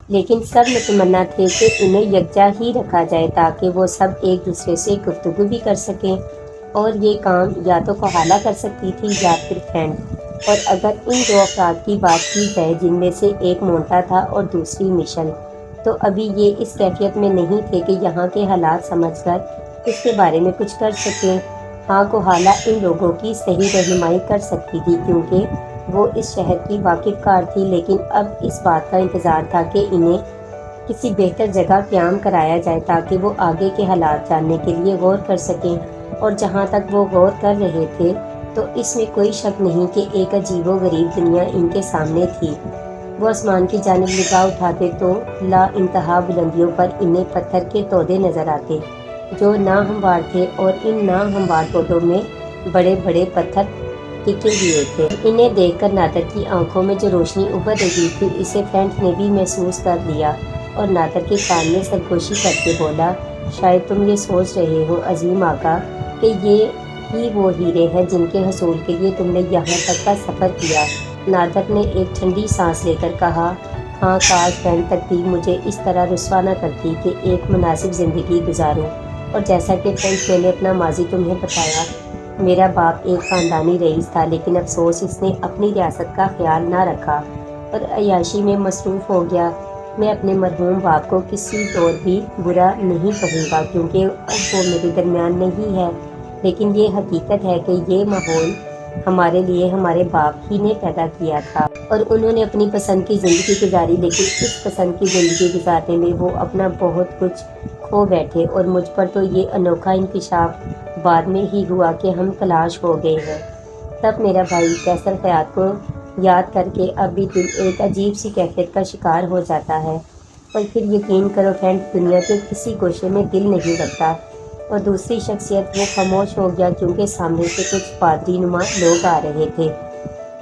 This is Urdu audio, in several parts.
لیکن سب متمنا تھے کہ انہیں یکجا ہی رکھا جائے تاکہ وہ سب ایک دوسرے سے گفتگو بھی کر سکیں، اور یہ کام یا تو کوہالا کر سکتی تھی یا پھر فرینڈ۔ اور اگر ان دو افراد کی بات کی جائے جن میں سے ایک مونٹا تھا اور دوسری مشل، تو ابھی یہ اس کیفیت میں نہیں تھے کہ یہاں کے حالات سمجھ کر اس کے بارے میں کچھ کر سکیں۔ ہاں، کوہالا ان لوگوں کی صحیح رہنمائی کر سکتی تھی کیونکہ وہ اس شہر کی واقف کار تھی، لیکن اب اس بات کا انتظار تھا کہ انہیں کسی بہتر جگہ قیام کرایا جائے تاکہ وہ آگے کے حالات جاننے کے لیے غور کر سکیں۔ اور جہاں تک وہ غور کر رہے تھے تو اس میں کوئی شک نہیں کہ ایک عجیب و غریب دنیا ان کے سامنے تھی۔ وہ آسمان کی جانب نگاہ اٹھاتے تو لا انتہا بلندیوں پر انہیں پتھر کے تودے نظر آتے جو ناہموار تھے، اور ان ناہموار تودوں میں بڑے بڑے پتھر ٹکے ہوئے تھے۔ انہیں دیکھ کر نادر کی آنکھوں میں جو روشنی ابھر رہی تھی اسے فرینڈ نے بھی محسوس کر لیا، اور نادر کے کان میں سرگوشی کر کے بولا، شاید تم یہ سوچ رہے ہو عظیم آقا کہ یہ ہی وہ ہیرے ہیں جن کے حصول کے لیے تم نے یہاں تک کا سفر کیا۔ نادر نے ایک ٹھنڈی سانس لے کر کہا، ہاں، کاش فرینڈ تقدیر مجھے اس طرح رسوا نہ کرتی کہ ایک مناسب زندگی گزاروں۔ اور جیسا کہ فرینڈ میں نے اپنا ماضی تمہیں بتایا، میرا باپ ایک خاندانی رئیس تھا، لیکن افسوس اس نے اپنی ریاست کا خیال نہ رکھا اور عیاشی میں مصروف ہو گیا۔ میں اپنے مرحوم باپ کو کسی طور بھی برا نہیں کہوں گا کیونکہ اب وہ میرے درمیان نہیں ہے، لیکن یہ حقیقت ہے کہ یہ ماحول ہمارے لیے ہمارے باپ ہی نے پیدا کیا تھا، اور انہوں نے اپنی پسند کی زندگی گزاری، لیکن اس پسند کی زندگی گزارنے میں وہ اپنا بہت کچھ کھو بیٹھے، اور مجھ پر تو یہ انوکھا انکشاف بعد میں ہی ہوا کہ ہم تلاش ہو گئے ہیں۔ تب میرا بھائی کیسر خیاط کو یاد کر کے اب بھی دل ایک عجیب سی کیفیت کا شکار ہو جاتا ہے، اور پھر یقین کرو فرینڈ، دنیا کے کسی گوشے میں دل نہیں لگتا۔ اور دوسری شخصیت وہ خاموش ہو گیا کیونکہ سامنے سے کچھ پادری نما لوگ آ رہے تھے،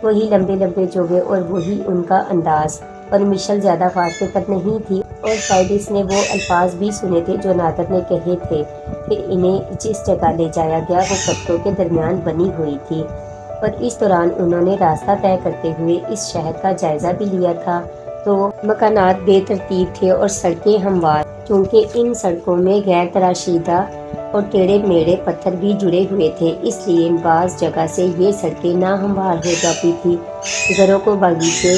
وہی لمبے لمبے جوبے اور وہی ان کا انداز، اور مشل زیادہ فاصلے پر نہیں تھی، اور شاید اس نے وہ الفاظ بھی سنے تھے جو نادر نے کہے تھے۔ پھر انہیں جس جگہ لے جایا گیا وہ پتھروں کے درمیان بنی ہوئی تھی، اور اس دوران انہوں نے راستہ طے کرتے ہوئے اس شہر کا جائزہ بھی لیا تھا۔ تو مکانات بے ترتیب تھے اور سڑکیں ہموار، چونکہ ان سڑکوں میں غیر تراشیدہ اور ٹیڑھے میڑھے پتھر بھی جڑے ہوئے تھے، اس لیے بعض جگہ سے یہ سڑکیں ناہموار ہو جاتی تھی۔ گھروں کو باغیچے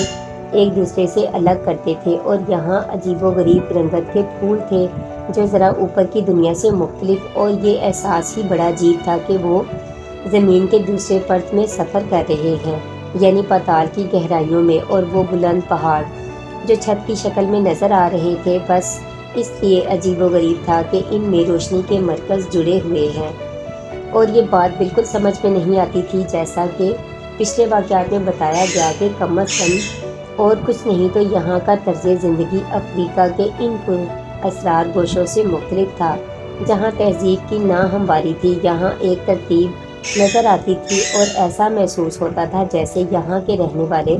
ایک دوسرے سے الگ کرتے تھے، اور یہاں عجیب و غریب رنگت کے پھول تھے جو ذرا اوپر کی دنیا سے مختلف، اور یہ احساس ہی بڑا عجیب تھا کہ وہ زمین کے دوسرے پرت میں سفر کر رہے ہیں، یعنی پاتال کی گہرائیوں میں، اور وہ بلند پہاڑ جو چھت کی شکل میں نظر آ رہے تھے بس اس لیے عجیب و غریب تھا کہ ان میں روشنی کے مرکز جڑے ہوئے ہیں۔ اور یہ بات بالکل سمجھ میں نہیں آتی تھی، جیسا کہ پچھلے واقعات میں بتایا گیا کہ کم از کم اور کچھ نہیں تو یہاں کا طرز زندگی افریقہ کے ان پر اسرار گوشوں سے مختلف تھا۔ جہاں تہذیب کی ناہمواری تھی، یہاں ایک ترتیب نظر آتی تھی، اور ایسا محسوس ہوتا تھا جیسے یہاں کے رہنے والے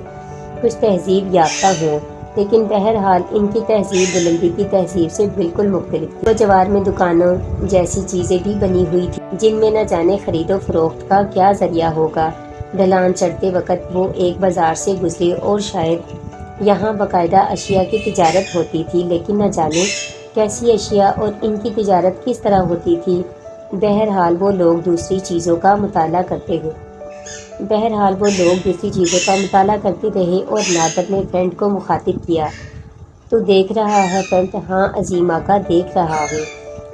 کچھ تہذیب یافتہ ہوں، لیکن بہرحال ان کی تہذیب بلندی کی تہذیب سے بالکل مختلف تھی۔ وہ جوار میں دکانوں جیسی چیزیں بھی بنی ہوئی تھیں جن میں نہ جانے خرید و فروخت کا کیا ذریعہ ہوگا۔ ڈھلان چڑھتے وقت وہ ایک بازار سے گزرے اور شاید یہاں باقاعدہ اشیاء کی تجارت ہوتی تھی، لیکن نہ جانے کیسی اشیاء اور ان کی تجارت کس طرح ہوتی تھی۔ بہرحال وہ لوگ دوسری چیزوں کا مطالعہ کرتے رہے، اور نادر نے فرینڈ کو مخاطب کیا، تو دیکھ رہا ہے فرینڈ؟ ہاں عظیم آقا، دیکھ رہا ہوں۔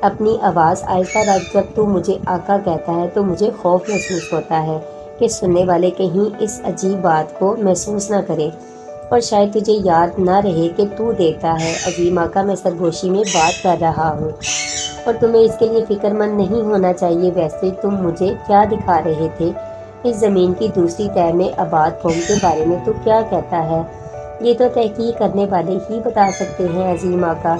اپنی آواز آہستہ رکھ، جب تو مجھے آقا کہتا ہے تو مجھے خوف محسوس ہوتا ہے کہ سننے والے کہیں اس عجیب بات کو محسوس نہ کریں، اور شاید تجھے یاد نہ رہے کہ تو دیکھتا ہے عظیم آقا، میں سرگوشی میں بات کر رہا ہوں، اور تمہیں اس کے لیے فکر مند نہیں ہونا چاہیے۔ ویسے تم مجھے کیا دکھا رہے تھے؟ اس زمین کی دوسری تہہ میں آباد قوم کے بارے میں تو کیا کہتا ہے؟ یہ تو تحقیق کرنے والے ہی بتا سکتے ہیں عظیم آقا،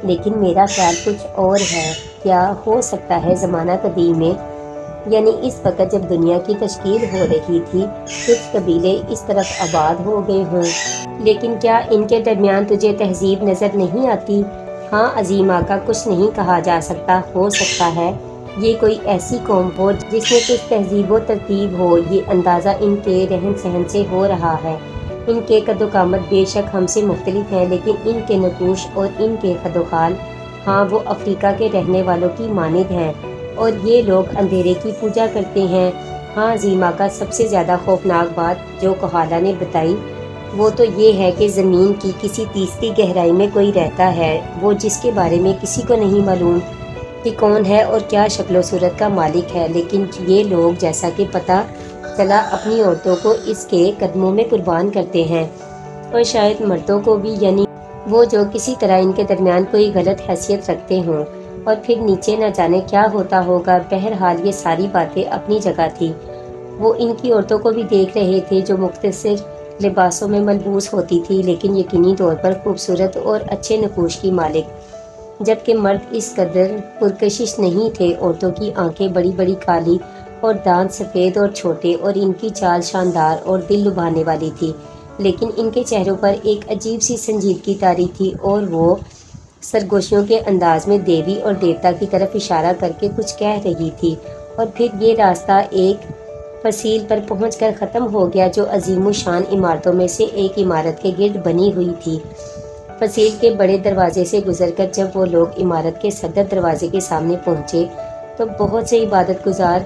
لیکن میرا خیال کچھ اور ہے۔ کیا ہو سکتا ہے زمانہ قدیم میں، یعنی اس وقت جب دنیا کی تشکیل ہو رہی تھی، کچھ قبیلے اس طرف آباد ہو گئے ہوں، لیکن کیا ان کے درمیان تجھے تہذیب نظر نہیں آتی؟ ہاں عظیم آقا، کچھ نہیں کہا جا سکتا، ہو سکتا ہے یہ کوئی ایسی قوم ہو جس میں کچھ تہذیب و ترتیب ہو، یہ اندازہ ان کے رہن سہن سے ہو رہا ہے۔ ان کے قد و قامت بے شک ہم سے مختلف ہیں، لیکن ان کے نقوش اور ان کے خد و خال ہاں وہ افریقہ کے رہنے والوں کی مانند ہیں، اور یہ لوگ اندھیرے کی پوجا کرتے ہیں۔ ہاں زیما کا سب سے زیادہ خوفناک بات جو کوہالا نے بتائی وہ تو یہ ہے کہ زمین کی کسی تیسری گہرائی میں کوئی رہتا ہے، وہ جس کے بارے میں کسی کو نہیں معلوم کہ کون ہے اور کیا شکل و صورت کا مالک ہے، لیکن یہ لوگ جیسا کہ پتہ چلا اپنی عورتوں کو اس کے قدموں میں قربان کرتے ہیں، اور شاید مردوں کو بھی، یعنی وہ جو کسی طرح ان کے درمیان کوئی غلط حیثیت رکھتے ہوں، اور پھر نیچے نہ جانے کیا ہوتا ہوگا۔ بہرحال یہ ساری باتیں اپنی جگہ تھی۔ وہ ان کی عورتوں کو بھی دیکھ رہے تھے جو مختصر لباسوں میں ملبوس ہوتی تھی، لیکن یقینی طور پر خوبصورت اور اچھے نقوش کی مالک، جبکہ مرد اس قدر پرکشش نہیں تھے۔ عورتوں کی آنکھیں بڑی بڑی کالی اور دانت سفید اور چھوٹے، اور ان کی چال شاندار اور دل لبھانے والی تھی، لیکن ان کے چہروں پر ایک عجیب سی سنجیدگی طاری تھی، اور وہ سرگوشیوں کے انداز میں دیوی اور دیوتا کی طرف اشارہ کر کے کچھ کہہ رہی تھی۔ اور پھر یہ راستہ ایک فصیل پر پہنچ کر ختم ہو گیا جو عظیم الشان عمارتوں میں سے ایک عمارت کے گرد بنی ہوئی تھی۔ فصیل کے بڑے دروازے سے گزر کر جب وہ لوگ عمارت کے صدر دروازے کے سامنے پہنچے تو بہت سے عبادت گزار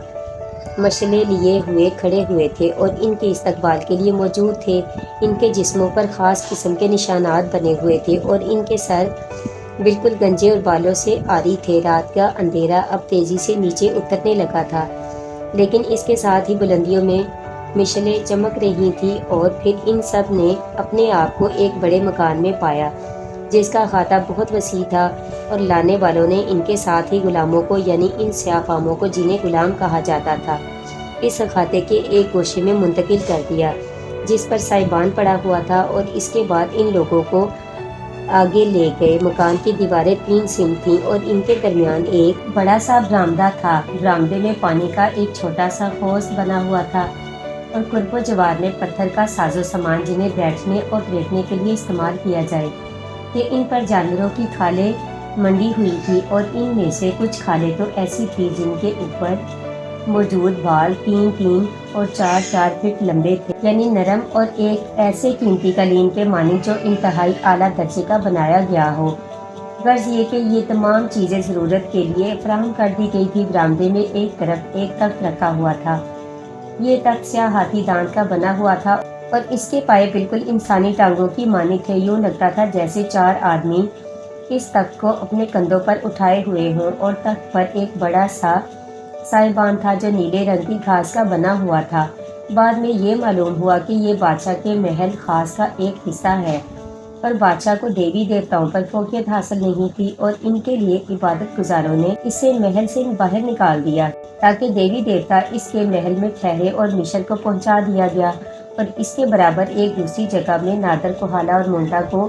مشعلیں لیے ہوئے کھڑے ہوئے تھے اور ان کے استقبال کے لیے موجود تھے۔ ان کے جسموں پر خاص قسم کے نشانات بنے ہوئے تھے اور ان کے سر بالکل گنجے اور بالوں سے عاری تھے۔ رات کا اندھیرا اب تیزی سے نیچے اترنے لگا تھا، لیکن اس کے ساتھ ہی بلندیوں میں مشعلیں چمک رہی تھیں، اور پھر ان سب نے اپنے آپ کو ایک بڑے مکان میں پایا جس کا احاطہ بہت وسیع تھا، اور لانے والوں نے ان کے ساتھ ہی غلاموں کو، یعنی ان سیاہ فاموں کو جنہیں غلام کہا جاتا تھا، اس احاطے کے ایک گوشے میں منتقل کر دیا جس پر سائبان پڑا ہوا تھا، اور اس کے بعد ان لوگوں کو آگے لے گئے۔ مکان کی دیواریں 3 سم تھیں اور ان کے درمیان ایک بڑا سا برآمدہ تھا۔ برآمدے میں پانی کا ایک چھوٹا سا حوض بنا ہوا تھا، اور قرب و جوار میں پتھر کا ساز و سامان جنہیں بیٹھنے اور لیٹنے کے لیے استعمال کیا جائے، کہ ان پر جانوروں کی کھالیں منڈی ہوئی تھی، اور ان میں سے کچھ کھالیں تو ایسی تھیں جن کے اوپر موجود بال 3-3 اور 4-4 فٹ لمبے تھے، یعنی نرم اور ایک ایسے قیمتی قالین کے مانند جو انتہائی اعلیٰ درجے کا بنایا گیا ہو۔ غرض یہ کہ یہ تمام چیزیں ضرورت کے لیے فراہم کر دی گئی تھی۔ برآمدے میں ایک طرف ایک تخت رکھا ہوا تھا۔ یہ تخت سیاہ ہاتھی دانت کا بنا ہوا تھا، اور اس کے پائے بالکل انسانی ٹانگوں کی مانند تھے۔ یوں لگتا تھا جیسے 4 آدمی اس تخت کو اپنے کندھوں پر اٹھائے ہوئے ہوں، اور تخت پر ایک بڑا سا سائبان تھا جو نیلے رنگ کی گھاس کا بنا ہوا تھا۔ بعد میں یہ معلوم ہوا کہ یہ بادشاہ کے محل خاص کا ایک حصہ ہے، اور بادشاہ کو دیوی دیوتاؤں پر فوقیت حاصل نہیں تھی، اور ان کے لیے عبادت گزاروں نے اسے محل سے باہر نکال دیا تاکہ دیوی دیوتا اس کے محل میں ٹھہرے، اور مشر کو پہنچا دیا گیا، اور اس کے برابر ایک دوسری جگہ میں نادر، کوہالا اور مونٹا کو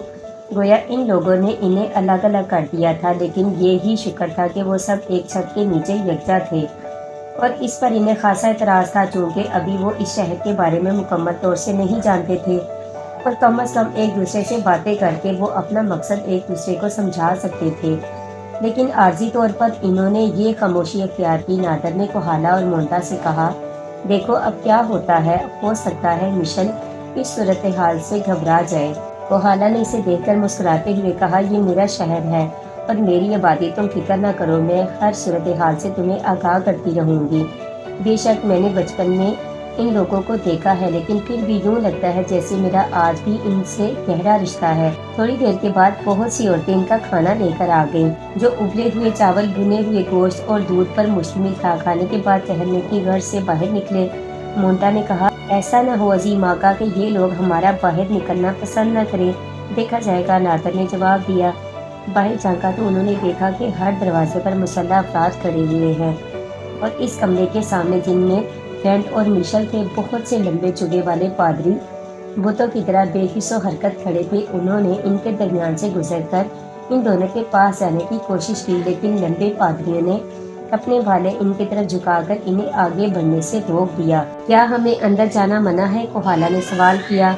گویا ان لوگوں نے انہیں الگ الگ کر دیا تھا، لیکن یہ ہی شکر تھا کہ وہ سب ایک چھت کے نیچے یکجا تھے، اور اس پر انہیں خاصا اعتراض تھا چونکہ ابھی وہ اس شہر کے بارے میں مکمل طور سے نہیں جانتے تھے، اور کم از کم ایک دوسرے سے باتیں کر کے وہ اپنا مقصد ایک دوسرے کو سمجھا سکتے تھے۔ لیکن عارضی طور پر انہوں نے یہ خاموشی اختیار کی۔ نادر نے کوہالا اور مونٹا سے کہا، دیکھو اب کیا ہوتا ہے، ہو سکتا ہے مشل اس صورتحال سے گھبرا جائے۔ کوہالا نے اسے دیکھ کر مسکراتے ہوئے کہا، یہ میرا شہر ہے اور میری آبادی، تم فکر نہ کرو، میں ہر صورتحال سے تمہیں آگاہ کرتی رہوں گی۔ بے شک میں نے بچپن میں ان لوگوں کو دیکھا ہے، لیکن پھر بھی یوں لگتا ہے جیسے میرا آج بھی ان سے گہرا رشتہ ہے۔ تھوڑی دیر کے بعد بہت سی عورتیں ان کا کھانا لے کر آ گئیں، جو ابلے ہوئے چاول، بھنے ہوئے گوشت اور دودھ پر مشتمل تھا۔ کھانے کے بعد ٹہلنے کی غرض سے باہر نکلے۔ مونٹا نے کہا، ایسا نہ ہو عظیم آقا کہ یہ لوگ ہمارا باہر نکلنا پسند نہ کریں، دیکھا جائے گا۔ نادر نے جواب دیا۔ باہر جھانکا تو انہوں نے دیکھا کہ ہر دروازے پر مسلح افراد کھڑے ہوئے ہیں، اور اس کمرے کے سامنے جن میں ٹینٹ اور مشل تھے، بہت سے لمبے چوگے والے پادری بتوں کی طرح بے حس و حرکت کھڑے تھے۔ انہوں نے ان کے درمیان سے گزر کر ان دونوں کے پاس جانے کی کوشش کی، لیکن لمبے پادریوں نے اپنے بھالے ان کی طرف جھکا کر انہیں آگے بڑھنے سے روک دیا۔ کیا ہمیں اندر جانا منع ہے؟ کوہالا نے سوال کیا۔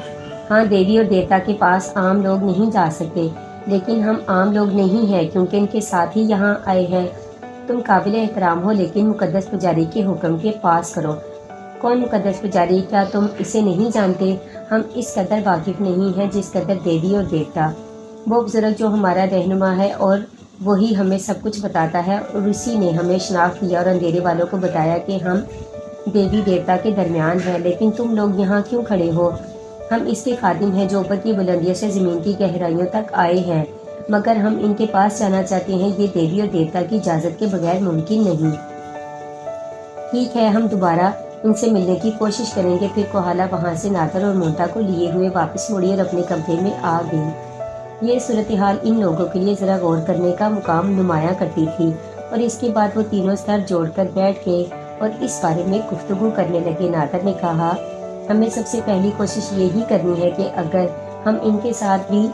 ہاں، دیوی اور دیوتا کے پاس عام لوگ نہیں جا سکتے، لیکن ہم عام لوگ نہیں ہیں کیونکہ ان کے ساتھ ہی یہاں آئے ہیں۔ تم قابل احترام ہو، لیکن مقدس پجاری کے حکم کے پاس کرو۔ کون مقدس پجاری؟ کیا تم اسے نہیں جانتے؟ ہم اس قدر واقف نہیں ہیں جس قدر دیوی اور دیوتا۔ وہ بزرگ جو ہمارا رہنما ہے اور وہی ہمیں سب کچھ بتاتا ہے، اور اسی نے ہمیں شناخت کیا اور اندھیرے والوں کو بتایا کہ ہم دیوی دیوتا کے درمیان ہیں۔ لیکن تم لوگ یہاں کیوں کھڑے ہو؟ ہم اس کے خادم ہیں جو اوپر کی بلندیوں سے زمین کی گہرائیوں تک آئے ہیں، مگر ہم ان کے پاس جانا چاہتے ہیں۔ یہ دیوی اور دیوتا کی اجازت کے بغیر ممکن نہیں۔ ٹھیک ہے، ہم دوبارہ ان سے ملنے کی کوشش کریں گے۔ پھر کوہالا وہاں سے نادر اور مونٹا کو لیے ہوئے واپس مڑی اور اپنے کمرے میں آ گئی۔ یہ صورتحال ان لوگوں کے لیے ذرا غور کرنے کا مقام نمایاں کرتی تھی، اور اس کے بعد وہ تینوں سر جوڑ کر بیٹھ گئے اور اس بارے میں گفتگو کرنے لگے۔ نادر نے کہا، ہمیں سب سے پہلی کوشش یہی کرنی ہے کہ اگر ہم ان کے ساتھ بھی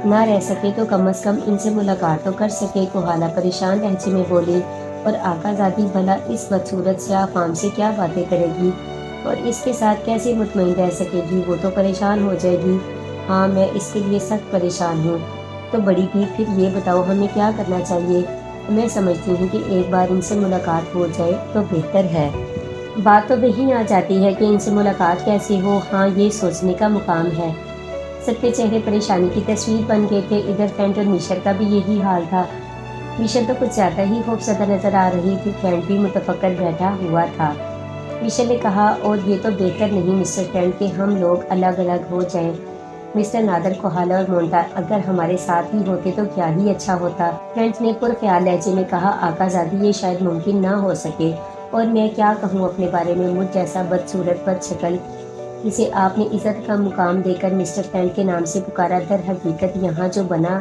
نہ رہ سکے تو کم از کم ان سے ملاقات تو کر سکے۔ کوہالا پریشان لہجے میں بولی، اور آقا زادی بھلا اس بدصورت سیاہ فام سے کیا باتیں کرے گی اور اس کے ساتھ کیسے مطمئن رہ سکے گی؟ وہ تو پریشان ہو جائے گی۔ ہاں، میں اس کے لیے سخت پریشان ہوں۔ تو بڑی بھی، پھر یہ بتاؤ ہمیں کیا کرنا چاہیے؟ میں سمجھتی ہوں کہ ایک بار ان سے ملاقات ہو جائے تو بہتر ہے۔ بات تو وہی آ جاتی ہے کہ ان سے ملاقات کیسے ہو۔ ہاں، یہ سوچنے کا مقام ہے۔ سب کے چہرے پریشانی کی تصویر بن گئے تھے۔ ادھر فینٹ اور میشر کا بھی یہی حال تھا۔ میشر تو کچھ زیادہ ہی خوفزدہ نظر آ رہی تھی۔ فینٹ بھی متفکر بیٹھا ہوا تھا۔ میشر نے کہا، اور یہ تو بہتر نہیں مسٹر فینٹ کہ ہم لوگ الگ الگ ہو جائیں۔ مسٹر نادر، کوہالا اور مونٹا اگر ہمارے ساتھ ہی ہوتے تو کیا ہی اچھا ہوتا۔ فینٹ نے پرخیال لہجے میں کہا، آقا زادی یہ شاید ممکن نہ ہو سکے، اور میں کیا کہوں اپنے بارے میں؟ مجھ جیسا بدصورت بد شکل جسے آپ نے عزت کا مقام دے کر مسٹر فینٹ کے نام سے پکارا، در حقیقت یہاں جو بنا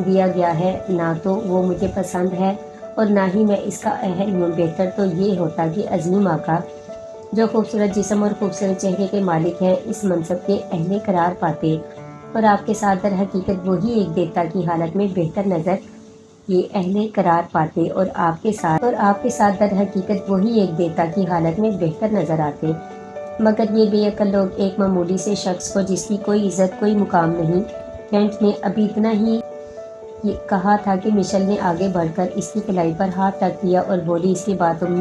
دیا گیا ہے نہ تو وہ مجھے پسند ہے اور نہ ہی میں اس کا اہل ہوں۔ بہتر تو یہ ہوتا کہ عظیم آقا جو خوبصورت جسم اور خوبصورت چہرے کے مالک ہیں اس منصب کے اہل قرار پاتے، اور آپ کے ساتھ در حقیقت وہی ایک دیوتا کی حالت میں بہتر نظر یہ اہل قرار پاتے، اور آپ کے ساتھ در حقیقت وہی ایک دیوتا کی حالت میں بہتر نظر آتے۔ مگر یہ بے عقل لوگ ایک معمولی سے شخص کو جس کی کوئی عزت کوئی مقام نہیں۔ فینٹ نے ابھی اتنا ہی کہا تھا کہ مشل نے آگے بڑھ کر اس کی کلائی پر ہاتھ رکھ دیا اور بولی، اس کے بعد تم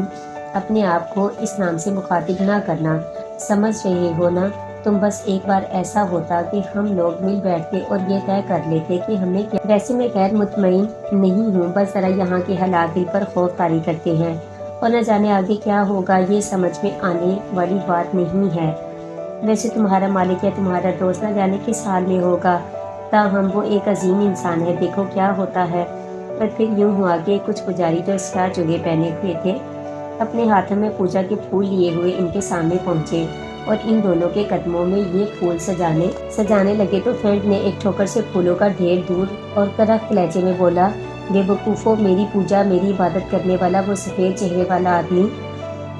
اپنے آپ کو اس نام سے مخاطب نہ کرنا، سمجھ رہے ہو نا؟ تم بس ایک بار ایسا ہوتا کہ ہم لوگ مل بیٹھتے اور یہ طے کر لیتے کہ ہمیں کیا۔ ویسے میں غیر مطمئن نہیں ہوں، بس ذرا یہاں کے حالات دل پر خوف طاری کرتے ہیں، اور نہ جانے آگے کیا ہوگا۔ یہ سمجھ میں آنے والی بات نہیں ہے۔ ویسے تمہارا مالک یا تمہارا دوست نہ جانے کس حال میں ہوگا، تاہم وہ ایک عظیم انسان ہے۔ دیکھو کیا ہوتا ہے۔ اور پھر یوں ہوا کہ کچھ پجاری جو سیاہ جوگے پہنے ہوئے تھے اپنے ہاتھوں میں پوجا کے پھول لیے ہوئے ان کے سامنے پہنچے اور ان دونوں کے قدموں میں یہ پھول سجانے لگے تو فینٹ نے ایک ٹھوکر سے پھولوں کا ڈھیر دور اور کرخت لہجے میں بولا، بے وقوفو، میری پوجا، میری عبادت کرنے والا وہ سفید چہرے والا آدمی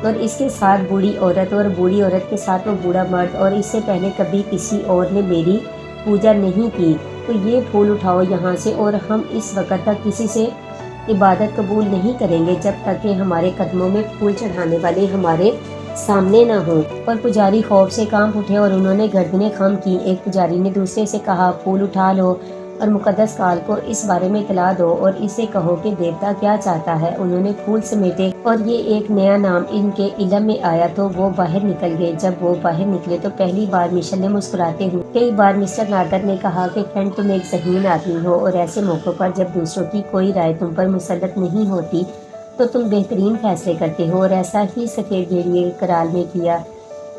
اور اس کے ساتھ بوڑھی عورت اور بوڑھی عورت کے ساتھ وہ بوڑھا مرد، اور اس سے پہلے کبھی کسی اور نے میری پوجا نہیں کی، تو یہ پھول اٹھاؤ یہاں سے، اور ہم اس وقت تک کسی سے عبادت قبول نہیں کریں گے جب تک کہ ہمارے قدموں میں پھول چڑھانے والے ہمارے سامنے نہ ہوں۔ اور پجاری خوف سے کانپ اٹھے اور انہوں نے گردنیں خم کی۔ ایک پجاری نے دوسرے سے کہا، پھول اٹھا لو اور مقدس کال کو اس بارے میں اطلاع دو اور اسے کہو کہ دیوتا کیا چاہتا ہے۔ انہوں نے پھول سمیٹے اور یہ ایک نیا نام ان کے علم میں آیا تو وہ باہر نکل گئے۔ جب وہ باہر نکلے تو پہلی بار میشل نے مسکراتے ہوئے کئی بار مسٹر نادر نے کہا کہ فینٹ تم ایک ذہین آدمی ہو، اور ایسے موقعوں پر جب دوسروں کی کوئی رائے تم پر مسلط نہیں ہوتی تو تم بہترین فیصلے کرتے ہو، اور ایسا ہی سفید بھیڑیے کرال نے کیا،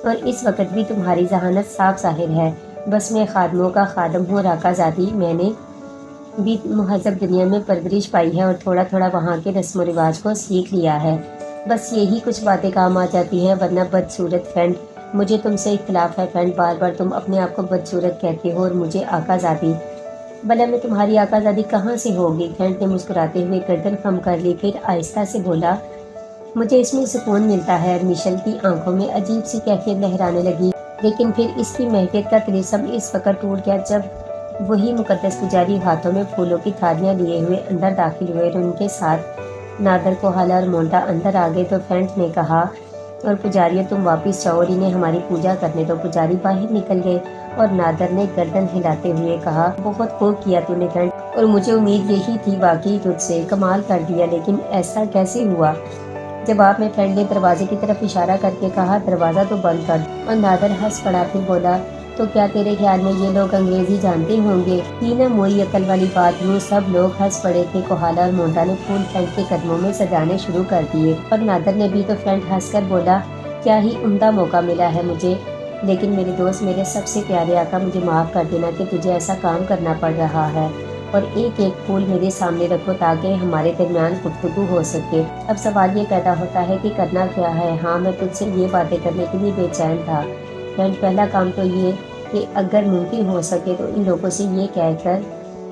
اور اس وقت بھی تمہاری ذہانت صاف ظاہر ہے۔ بس میں خادموں کا خادم ہوں آقا زادی، میں نے بھی مہذب دنیا میں پرورش پائی ہے اور تھوڑا تھوڑا وہاں کے رسم و رواج کو سیکھ لیا ہے، بس یہی کچھ باتیں کام آ جاتی ہیں، ورنہ بدصورت فینٹ، مجھے تم سے اختلاف ہے فینٹ، بار بار تم اپنے آپ کو بدصورت کہتے ہو اور مجھے آقا زادی۔ بھلا میں تمہاری آقا زادی کہاں سے ہوگی؟ فینٹ نے مسکراتے ہوئے گردن خم کر لی، پھر آہستہ سے بولا، مجھے اس میں سکون ملتا ہے۔ میشل کی آنکھوں میں عجیب سی کیفیت لہرانے لگی، لیکن پھر اس کی مہکیت کا طلسم اس وقت ٹوٹ گیا جب وہی مقدس پجاری ہاتھوں میں پھولوں کی تھالیاں لیے ہوئے اندر داخل ہوئے اور ان کے ساتھ نادر، کوہالا اور مونٹا اندر آ گئے تو فینٹ نے کہا، اور پجاریوں تم واپس جاؤ اور انہیں ہماری پوجا کرنے دو۔ پجاری باہر نکل گئے اور نادر نے گردن ہلاتے ہوئے کہا، بہت خوب کیا تو نے فینٹ، اور مجھے امید یہی تھی، واقعی تجھ سے کمال کر دیا، لیکن ایسا کیسے ہوا؟ جواب میں فرینڈ نے دروازے کی طرف اشارہ کر کے کہا دروازہ تو بند کر دو، اور نادر ہنس پڑا، پھر بولا تو کیا تیرے خیال میں یہ لوگ انگریزی جانتے ہوں گے؟ تھی نا موئی عقل والی بات، یوں سب لوگ ہنس پڑے تھے۔ کوہالا اور مونٹا نے پھول فرینڈ کے قدموں میں سجانے شروع کر دیے، اور نادر نے بھی، تو فرینڈ ہنس کر بولا کیا ہی عمدہ موقع ملا ہے مجھے، لیکن میرے دوست، میرے سب سے پیارے آقا، مجھے معاف کر دینا کہ تجھے ایسا کام کرنا پڑ رہا ہے، اور ایک ایک پھول میرے سامنے رکھو تاکہ ہمارے درمیان گفتگو ہو سکے۔ اب سوال یہ پیدا ہوتا ہے کہ کرنا کیا ہے؟ ہاں، میں تجھ سے یہ باتیں کرنے کے لیے بے چین تھا فرینڈ۔ پہلا کام تو یہ کہ اگر ممکن ہو سکے تو ان لوگوں سے یہ کہہ کر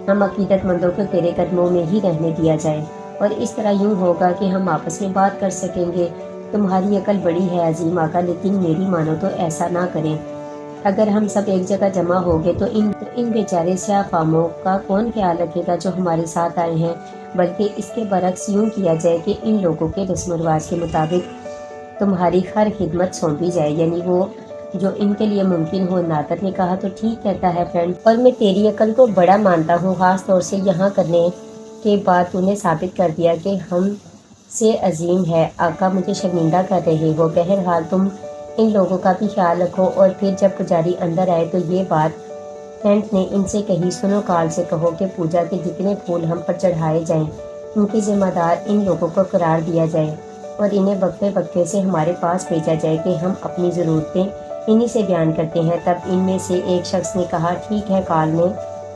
ہم عقیدت مندوں کو تیرے قدموں میں ہی رہنے دیا جائے، اور اس طرح یوں ہوگا کہ ہم آپس میں بات کر سکیں گے۔ تمہاری عقل بڑی ہے عظیم آقا، لیکن میری مانو تو ایسا نہ کریں۔ اگر ہم سب ایک جگہ جمع ہو گئے تو ان بیچارے سیاہ فاموں کا کون خیال رکھے گا جو ہمارے ساتھ آئے ہیں؟ بلکہ اس کے برعکس یوں کیا جائے کہ ان لوگوں کے رسم و رواج کے مطابق تمہاری ہر خدمت سونپی جائے، یعنی وہ جو ان کے لیے ممکن ہو۔ نادر نے کہا تو ٹھیک کہتا ہے فرینڈ، اور میں تیری عقل کو بڑا مانتا ہوں، خاص طور سے یہاں کرنے کے بعد تو نے ثابت کر دیا کہ ہم سے عظیم ہے آقا، مجھے شرمندہ کر رہے ہو۔ بہرحال تم ان لوگوں کا بھی خیال رکھو، اور پھر جب پجاری اندر آئے تو یہ بات فرینڈ نے ان سے کہی، سنو، کال سے کہو کہ پوجا کے جتنے پھول ہم پر چڑھائے جائیں ان کی ذمہ دار ان لوگوں کو قرار دیا جائے، اور انہیں وقفے وقفے سے ہمارے پاس بھیجا جائے کہ ہم اپنی ضرورتیں انہی سے بیان کرتے ہیں۔ تب ان میں سے ایک شخص نے کہا ٹھیک ہے، کال نے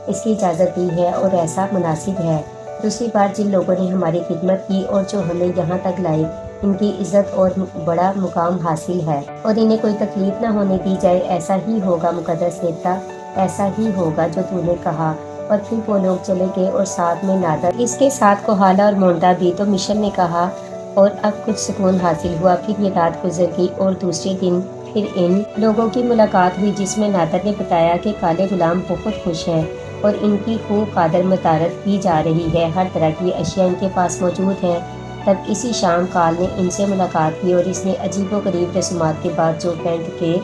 اس کی اجازت دی ہے اور ایسا مناسب ہے۔ دوسری بار جن لوگوں نے ہماری خدمت کی اور جو ہمیں یہاں تک لائے، ان کی عزت اور بڑا مقام حاصل ہے، اور انہیں کوئی تکلیف نہ ہونے دی جائے۔ ایسا ہی ہوگا مقدس دیوتا، ایسا ہی ہوگا جو تو نے کہا۔ اور پھر وہ لوگ چلے گئے اور ساتھ میں نادر، اس کے ساتھ کوہالا اور مونٹا بھی۔ تو مشن نے کہا اور اب کچھ سکون حاصل ہوا۔ پھر یہ رات گزر گئی اور دوسرے دن پھر ان لوگوں کی ملاقات ہوئی، جس میں نادر نے بتایا کہ کالے غلام بہت خوش ہیں اور ان کی خوب قدر متعارف کی جا رہی ہے، ہر طرح کی اشیاء ان کے پاس موجود ہیں۔ تب اسی شام کال نے ان سے ملاقات کی اور اس نے عجیب و غریب رسومات کے بعد جو فرینڈ کے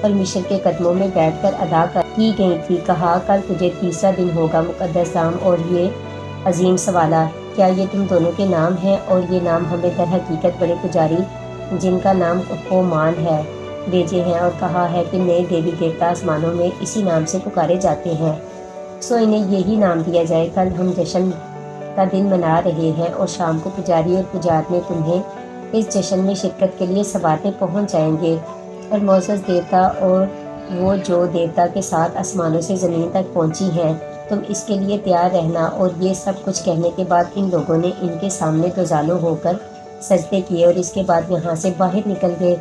اور مشر کے قدموں میں بیٹھ کر ادا کی گئی تھی، کہا کل تجھے تیسرا دن ہوگا مقدس دام اور یہ عظیم سوالہ، کیا یہ تم دونوں کے نام ہیں؟ اور یہ نام ہمیں در حقیقت بڑے پجاری جن کا نام ہومان ہے بھیجے ہیں، اور کہا ہے کہ نئے دیوی دیوتا آسمانوں میں اسی نام سے پکارے جاتے ہیں، سو انہیں یہی نام دیا جائے۔ کل ہم جشن کا دن منا رہے ہیں اور شام کو پجاری اور پجار میں تمہیں اس جشن میں شرکت کے لیے سوارنے پہنچ جائیں گے، اور معزز دیوتا اور وہ جو دیوتا کے ساتھ آسمانوں سے زمین تک پہنچی ہیں، تم اس کے لیے تیار رہنا۔ اور یہ سب کچھ کہنے کے بعد ان لوگوں نے ان کے سامنے دوزانوں ہو کر سجدے کیے اور اس کے بعد یہاں سے باہر نکل گئے۔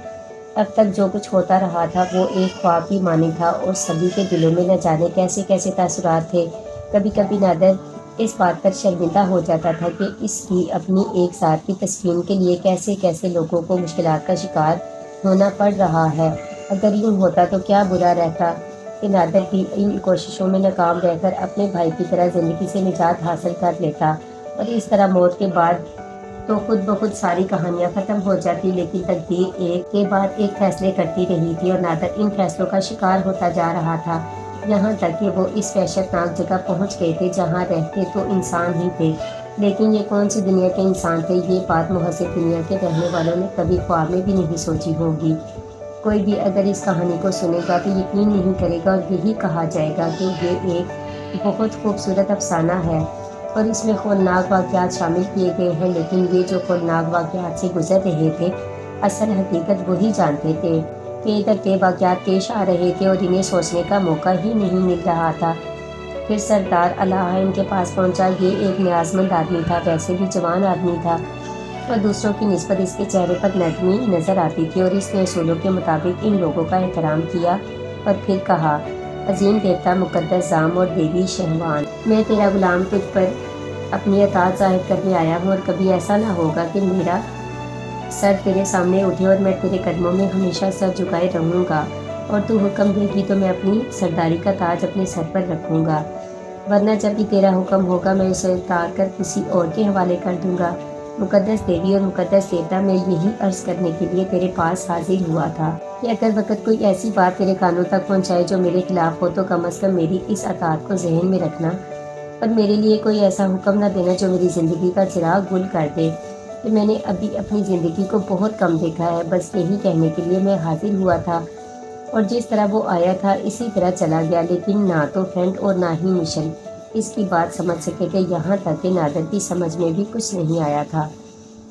اب تک جو کچھ ہوتا رہا تھا وہ ایک خواب کی مانند تھا، اور سبھی کے دلوں میں نہ جانے کیسے کیسے تاثرات تھے۔ کبھی کبھی نادر اس بات پر شرمندہ ہو جاتا تھا کہ اس کی اپنی ایک ذات کی تسکین کے لیے کیسے کیسے لوگوں کو مشکلات کا شکار ہونا پڑ رہا ہے۔ اگر یوں ہوتا تو کیا برا رہتا کہ نادر بھی ان کوششوں میں ناکام رہ کر اپنے بھائی کی طرح زندگی سے نجات حاصل کر لیتا، اور اس طرح موت کے بعد تو خود بخود ساری کہانیاں ختم ہو جاتی۔ لیکن تقدیر ایک کے بعد ایک فیصلے کرتی رہی تھی، اور نادر ان فیصلوں کا شکار ہوتا جا رہا تھا، یہاں تک کہ وہ اس وحشت ناک جگہ پہنچ گئے تھے جہاں رہتے تو انسان ہی تھے، لیکن یہ کون سی دنیا کے انسان تھے؟ یہ بات محضر دنیا کے رہنے والوں نے کبھی خواب میں بھی نہیں سوچی ہوگی۔ کوئی بھی اگر اس کہانی کو سنے گا تو یقین نہیں کرے گا، اور یہی کہا جائے گا کہ یہ ایک بہت خوبصورت افسانہ ہے اور اس میں ہولناک واقعات شامل کیے گئے ہیں، لیکن یہ جو ہولناک واقعات سے گزر رہے تھے، اصل حقیقت وہی جانتے تھے کہ ادھر کے واقعات پیش آ رہے تھے اور انہیں سوچنے کا موقع ہی نہیں مل رہا تھا۔ پھر سردار الہا ان کے پاس پہنچا۔ یہ ایک نیاز مند آدمی تھا، ویسے بھی جوان آدمی تھا، اور دوسروں کی نسبت اس کے چہرے پر نرمی نظر آتی تھی، اور اس نے اصولوں کے مطابق ان لوگوں کا احترام کیا اور پھر کہا، عظیم دیوتا مقدس زام اور دیوی شہوان، میں تیرا غلام تجھ پر اپنی اطاعت ظاہر کرنے آیا ہوں، اور کبھی ایسا نہ ہوگا کہ میرا سر تیرے سامنے اٹھے، اور میں تیرے قدموں میں ہمیشہ سر جھکائے رہوں گا، اور تو حکم دے گی تو میں اپنی سرداری کا تاج اپنے سر پر رکھوں گا، ورنہ جب بھی تیرا حکم ہوگا میں اسے اتار کر کسی اور کے حوالے کر دوں گا۔ مقدس دیوی اور مقدس دیوتا، میں یہی عرض کرنے کے لیے تیرے پاس حاضر ہوا تھا کہ اگر وقت کوئی ایسی بات تیرے کانوں تک پہنچائے جو میرے خلاف ہو تو کم از کم میری اس اطاعت کو ذہن میں رکھنا، اور میرے لیے کوئی ایسا حکم نہ دینا جو میری زندگی کا چراغ گل کر دے۔ کہ میں نے ابھی اپنی زندگی کو بہت کم دیکھا ہے، بس یہی کہنے کے لیے میں حاضر ہوا تھا، اور جس طرح وہ آیا تھا اسی طرح چلا گیا، لیکن نہ تو فرینڈ اور نہ ہی مشل اس کی بات سمجھ سکے تھے، یہاں تک کہ نادر کی سمجھ میں بھی کچھ نہیں آیا تھا،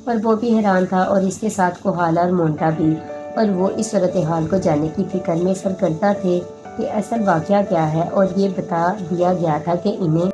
اور وہ بھی حیران تھا، اور اس کے ساتھ کوہالا اور مونٹا بھی، اور وہ اس صورتحال کو جاننے کی فکر میں سرگردہ تھے کہ اصل واقعہ کیا ہے، اور یہ بتا دیا گیا تھا کہ انہیں